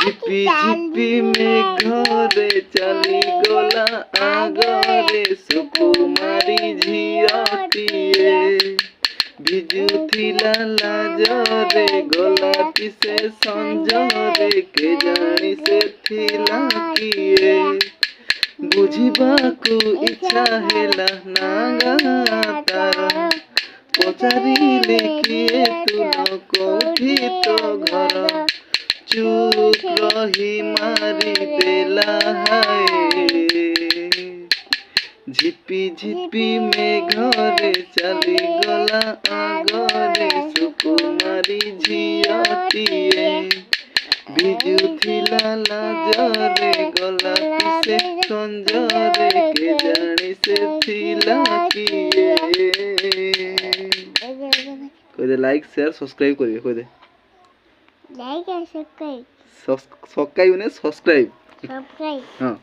ঝিপি ঝিপি মেঘরে চালি গলা আগরে সুকুমারী ঝিଅଟିଏ ଭିଜୁଥିଲା ଲାଜରେ ଗଲାଟି ସେ ସଞ୍ଜରେ କେଜାଣି ସେ ଥିଲା କିଏ ବୁଝିବାକୁ ଇଚ୍ଛା ହେଲା ନା ଗାଁ ତାର ପଚାରିଲେ କିଏ ତୁ କୋଉଠି ତୋ ଘର चुप रही मारी देला हाय झिपी झिपी मेघरे चली गला आगरे सुकुमारी झिଅଟିଏ भिजुथिला लाजरे गला से संजरे केजाणी से थिला किए कोई दे लाइक शेयर सब्सक्राइब करिए कोई दे लाइक और सब्सक्राइब सब्सक्राइब ने सब्सक्राइब सब्सक्राइब हाँ